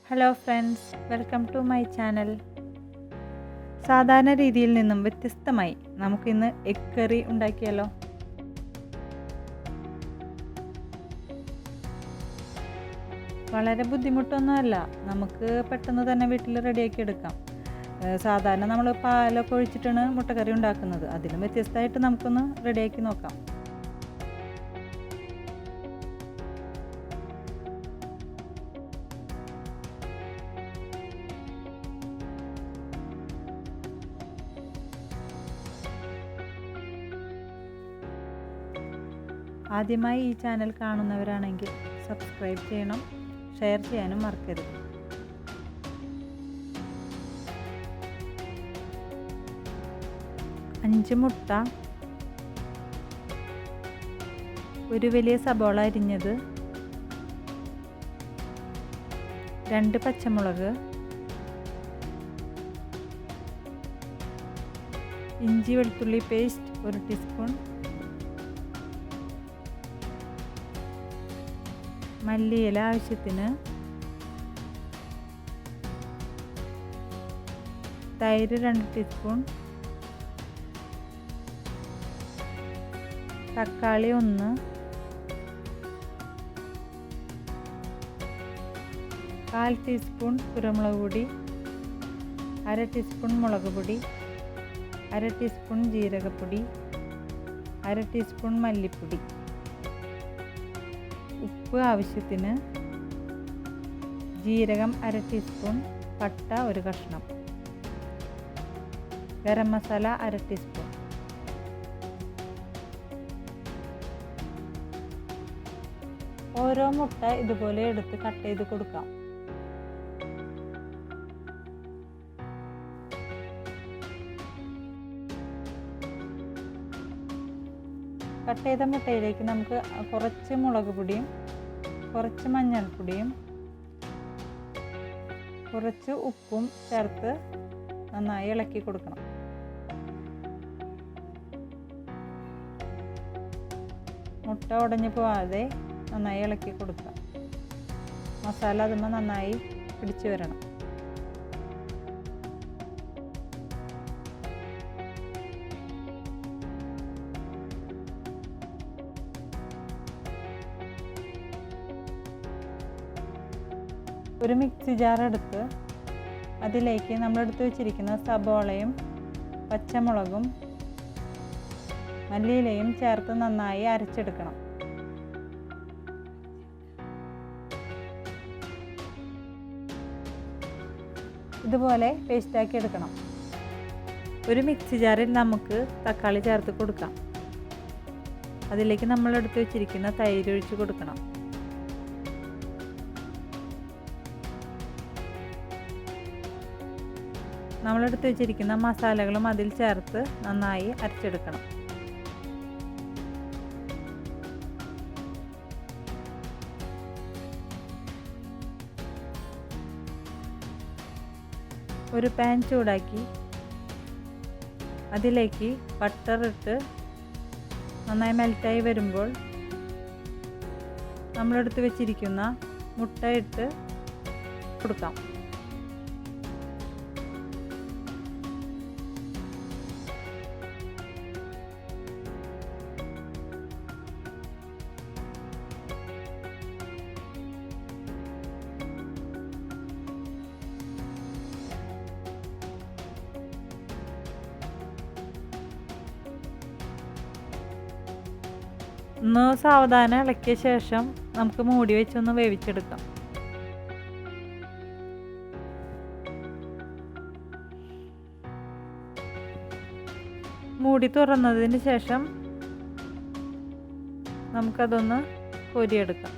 Hello friends, welcome to my channel. സാധാരണ രീതിയിൽ നിന്നും വ്യത്യസ്തമായി നമുക്കിന്ന് എഗ് കറി ഉണ്ടാക്കിയാലോ? വളരെ ബുദ്ധിമുട്ടൊന്നുമല്ല, നമുക്ക് പെട്ടെന്ന് തന്നെ വീട്ടിൽ റെഡിയാക്കി എടുക്കാം. സാധാരണ നമ്മൾ പാലൊക്കെ ഒഴിച്ചിട്ടാണ് മുട്ടക്കറി ഉണ്ടാക്കുന്നത്. അതിലും വ്യത്യസ്തമായിട്ട് നമുക്കൊന്ന് റെഡിയാക്കി നോക്കാം. ആദ്യമായി ഈ ചാനൽ കാണുന്നവരാണെങ്കിൽ സബ്സ്ക്രൈബ് ചെയ്യണം, ഷെയർ ചെയ്യാനും മറക്കരുത്. അഞ്ച് മുട്ട, ഒരു വലിയ സബോള അരിഞ്ഞത്, 2 പച്ചമുളക്, ഇഞ്ചി വെളുത്തുള്ളി പേസ്റ്റ് 1 ടീസ്പൂൺ, മല്ലിയില ആവശ്യത്തിന്, തൈര് 2 ടീസ്പൂൺ, തക്കാളി 1, കാൽ ടീസ്പൂൺ കുരുമുളക് പൊടി, 1/2 ടീസ്പൂൺ മുളക് പൊടി, 1/2 ടീസ്പൂൺ ജീരകപ്പൊടി, 1/2 ടീസ്പൂൺ മല്ലിപ്പൊടി, ഉപ്പ് ആവശ്യത്തിന്, ജീരകം 1/2 ടീസ്പൂൺ, പട്ട 1 കഷ്ണം, ഗരം മസാല 1/2 ടീസ്പൂൺ. ഓരോ മുട്ട ഇതുപോലെ എടുത്ത് കട്ട് ചെയ്ത് കൊടുക്കാം. കട്ട് ചെയ്ത മുട്ടയിലേക്ക് നമുക്ക് കുറച്ച് മുളക് പൊടിയും കുറച്ച് മഞ്ഞൾപ്പൊടിയും കുറച്ച് ഉപ്പും ചേർത്ത് നന്നായി ഇളക്കി കൊടുക്കണം. മുട്ട ഉടഞ്ഞു പോവാതെ നന്നായി ഇളക്കി കൊടുക്കുക. മസാല അതുമ്പോൾ നന്നായി പിടിച്ചു വരണം. ഒരു മിക്സി ജാർ എടുത്ത് അതിലേക്ക് നമ്മളെടുത്ത് വെച്ചിരിക്കുന്ന സബോളയും പച്ചമുളകും മല്ലിയിലയും ചേർത്ത് നന്നായി അരച്ചെടുക്കണം. ഇതുപോലെ പേസ്റ്റാക്കി എടുക്കണം. ഒരു മിക്സി ജാറിൽ നമുക്ക് തക്കാളി ചേർത്ത് കൊടുക്കാം. അതിലേക്ക് നമ്മളെടുത്ത് വെച്ചിരിക്കുന്ന തൈര് ഒഴിച്ച് കൊടുക്കണം. നമ്മളെടുത്ത് വെച്ചിരിക്കുന്ന മസാലകളും അതിൽ ചേർത്ത് നന്നായി അരച്ചെടുക്കണം. ഒരു പാൻ ചൂടാക്കി അതിലേക്ക് ബട്ടർ ഇട്ട് നന്നായി മെൽറ്റായി വരുമ്പോൾ നമ്മളെടുത്ത് വെച്ചിരിക്കുന്ന മുട്ട ഇട്ട് കൊടുക്കാം. ഒന്ന് സാവധാനം ഇളക്കിയ ശേഷം നമുക്ക് മൂടി വെച്ചൊന്ന് വേവിച്ചെടുക്കാം. മൂടി തുറന്നതിന് ശേഷം നമുക്കതൊന്ന് കോരിയെടുക്കാം.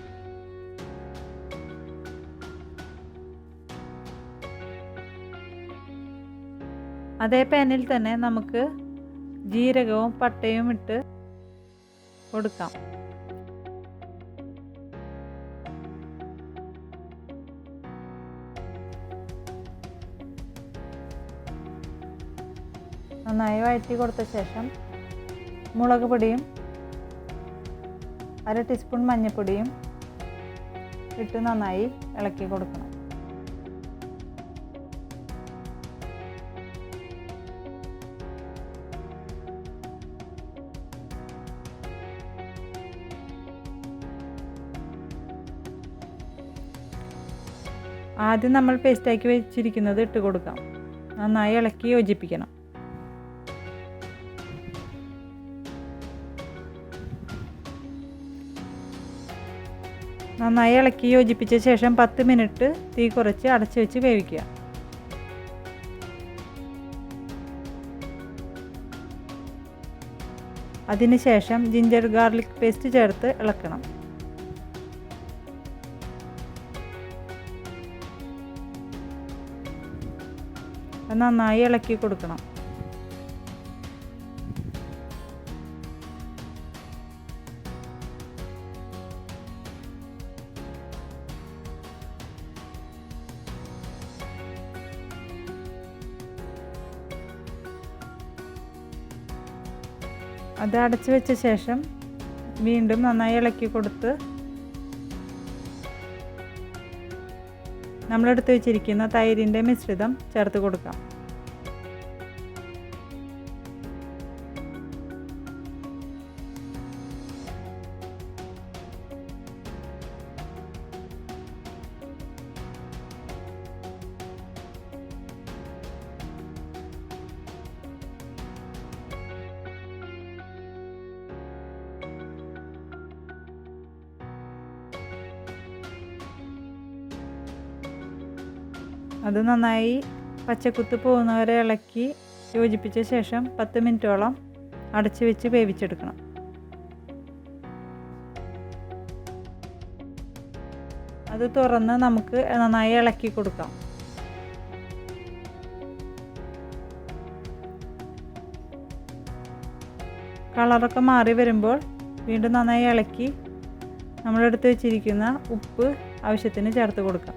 അതേ പാനിൽ തന്നെ നമുക്ക് ജീരകവും പട്ടയും ഇട്ട് കൊടുക്കാം. നന്നായി വഴറ്റി കൊടുത്ത ശേഷം മുളക് പൊടിയും 1/2 ടീസ്പൂൺ മഞ്ഞൾപ്പൊടിയും ഇട്ട് നന്നായി ഇളക്കി കൊടുക്കണം. ആദ്യം നമ്മൾ പേസ്റ്റാക്കി വെച്ചിരിക്കുന്നത് ഇട്ട് കൊടുക്കാം. നന്നായി ഇളക്കി യോജിപ്പിക്കണം. നന്നായി ഇളക്കി യോജിപ്പിച്ച ശേഷം 10 മിനിറ്റ് തീ കുറച്ച് അടച്ചു വെച്ച് വേവിക്കുക. അതിനുശേഷം ജിഞ്ചർ ഗാർലിക് പേസ്റ്റ് ചേർത്ത് ഇളക്കണം. നന്നായി ഇളക്കി കൊടുക്കണം. അത് അടച്ചു വെച്ച ശേഷം വീണ്ടും നന്നായി ഇളക്കി കൊടുത്ത് നമ്മളെടുത്ത് വെച്ചിരിക്കുന്ന തൈരിൻ്റെ മിശ്രിതം ചേർത്ത് കൊടുക്കാം. അത് നന്നായി പച്ചക്കുത്ത് പോകുന്നവരെ ഇളക്കി യോജിപ്പിച്ച ശേഷം 10 മിനിറ്റോളം അടച്ചു വെച്ച് വേവിച്ചെടുക്കണം. അത് തുറന്ന് നമുക്ക് നന്നായി ഇളക്കി കൊടുക്കാം. കളറൊക്കെ മാറി വരുമ്പോൾ വീണ്ടും നന്നായി ഇളക്കി നമ്മളെടുത്ത് വെച്ചിരിക്കുന്ന ഉപ്പ് ആവശ്യത്തിന് ചേർത്ത് കൊടുക്കാം.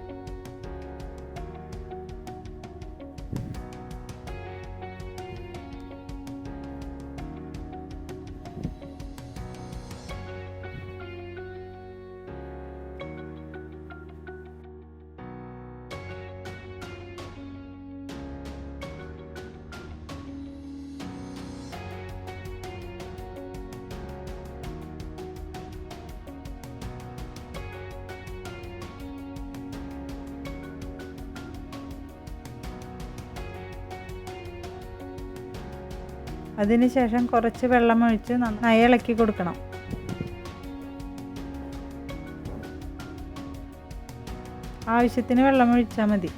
അതിനുശേഷം കുറച്ച് വെള്ളം ഒഴിച്ച് നന്നായി ഇളക്കി കൊടുക്കണം. ആവശ്യത്തിന് വെള്ളം ഒഴിച്ചാൽ മതി.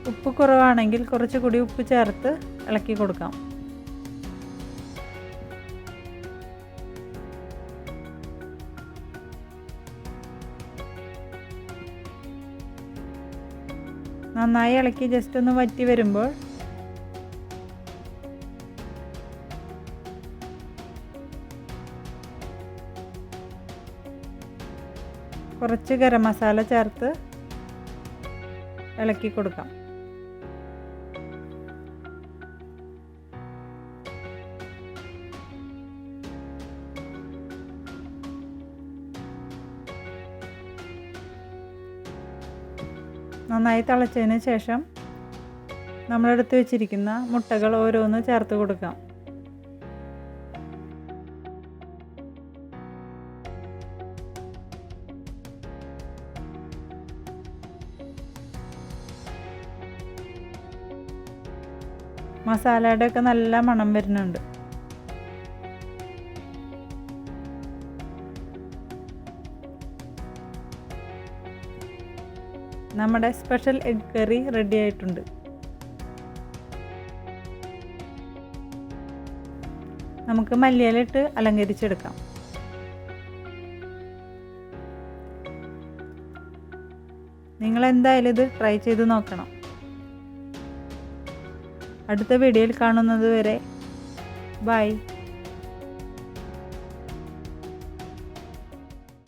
ഉപ്പ് കുറവാണെങ്കിൽ കുറച്ചുകൂടി ഉപ്പ് ചേർത്ത് ഇളക്കി കൊടുക്കാം. നന്നായി ഇളക്കി ജസ്റ്റ് ഒന്ന് വറ്റി വരുമ്പോൾ കുറച്ച് ഗരം മസാല ചേർത്ത് ഇളക്കി കൊടുക്കാം. നന്നായി തിളച്ചതിന് ശേഷം നമ്മളെടുത്ത് വെച്ചിരിക്കുന്ന മുട്ടകൾ ഓരോന്ന് ചേർത്ത് കൊടുക്കാം. മസാലയുടെ ഒക്കെ നല്ല മണം വരുന്നുണ്ട്. നമ്മുടെ സ്പെഷ്യൽ എഗ് കറി റെഡി ആയിട്ടുണ്ട്. നമുക്ക് മല്ലിയിലിട്ട് അലങ്കരിച്ചെടുക്കാം. നിങ്ങൾ എന്തായാലും ഇത് ട്രൈ ചെയ്ത് നോക്കണം. അടുത്ത വീഡിയോയിൽ കാണുന്നത് വരെ ബൈ.